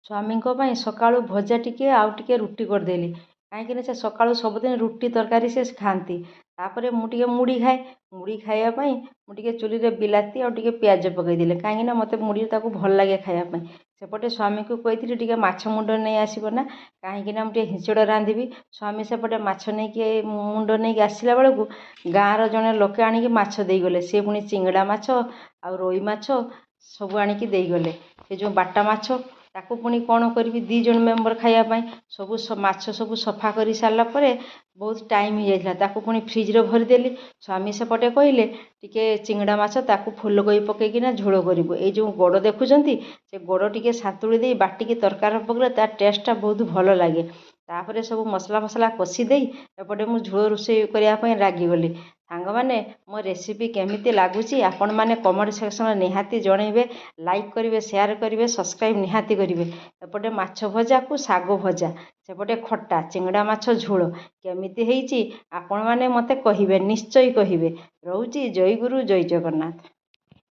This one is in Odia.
ସ୍ୱାମୀଙ୍କ ପାଇଁ ସକାଳୁ ଭଜା ଟିକେ ଆଉ ଟିକେ ରୁଟି କରିଦେଲି। କାହିଁକିନା ସେ ସକାଳୁ ସବୁଦିନ ରୁଟି ତରକାରୀ ସେ ଖାଆନ୍ତି। ତାପରେ ମୁଁ ଟିକେ ମୁଢ଼ି ଖାଏ। ମୁଢ଼ି ଖାଇବା ପାଇଁ ମୁଁ ଟିକେ ଚୁଲିରେ ବିଲାତି ଆଉ ଟିକେ ପିଆଜ ପକାଇଦେଲି। କାହିଁକିନା ମୋତେ ମୁଢ଼ି ତାକୁ ଭଲ ଲାଗେ ଖାଇବା ପାଇଁ। ସେପଟେ ସ୍ୱାମୀକୁ କହିଥିଲି ଟିକେ ମାଛ ମୁଣ୍ଡ ନେଇ ଆସିବ ନା, କାହିଁକିନା ମୁଁ ଟିକେ ହିଞ୍ଚଡ଼ ରାନ୍ଧିବି। ସ୍ୱାମୀ ସେପଟେ ମାଛ ନେଇକି ମୁଣ୍ଡ ନେଇକି ଆସିଲା ବେଳକୁ ଗାଁର ଜଣେ ଲୋକେ ଆଣିକି ମାଛ ଦେଇଗଲେ। ସେ ପୁଣି ଚିଙ୍ଗଡ଼ା ମାଛ ଆଉ ରୋହି ମାଛ ସବୁ ଆଣିକି ଦେଇଗଲେ। ସେ ଯେଉଁ ବାଟା ମାଛ ତାକୁ ପୁଣି କ'ଣ କରିବି, 2 ଜଣ ମେମ୍ବର ଖାଇବା ପାଇଁ। ସବୁ ମାଛ ସବୁ ସଫା କରି ସାରିଲା ପରେ ବହୁତ ଟାଇମ୍ ହେଇଯାଇଥିଲା। ତାକୁ ପୁଣି ଫ୍ରିଜରେ ଭରିଦେଲି। ସ୍ୱାମୀ ସେପଟେ କହିଲେ ଟିକେ ଚିଙ୍ଗଡ଼ା ମାଛ ତାକୁ ଫୁଲକୋବି ପକେଇକିନା ଝୋଳ କରିବୁ। ଏଇ ଯେଉଁ ଗୋଡ଼ ଦେଖୁଛନ୍ତି, ସେ ଗୋଡ଼ ଟିକେ ସାନ୍ତୁଳି ଦେଇ ବାଟିକି ତରକାରୀ ପକେଇଲେ ତା ଟେଷ୍ଟଟା ବହୁତ ଭଲ ଲାଗେ। ତାପରେ ସବୁ ମସଲା ଫସଲା କଷି ଦେଇ ଏପଟେ ମୁଁ ଝୋଳ ରୋଷେଇ କରିବା ପାଇଁ ଲାଗିଗଲି। ସାଙ୍ଗମାନେ, ମୋ ରେସିପି କେମିତି ଲାଗୁଛି ଆପଣମାନେ କମେଣ୍ଟ ସେକ୍ସନରେ ନିହାତି ଜଣାଇବେ। ଲାଇକ୍ କରିବେ, ସେୟାର କରିବେ, ସବସ୍କ୍ରାଇବ୍ ନିହାତି କରିବେ। ଏପଟେ ମାଛ ଭଜାକୁ ଶାଗ ଭଜା, ସେପଟେ ଖଟା, ଚିଙ୍ଗଡ଼ା ମାଛ ଝୋଳ କେମିତି ହେଇଛି ଆପଣମାନେ ମୋତେ କହିବେ, ନିଶ୍ଚୟ କହିବେ। ରହୁଛି। ଜୟ ଗୁରୁ, ଜୟ ଜଗନ୍ନାଥ।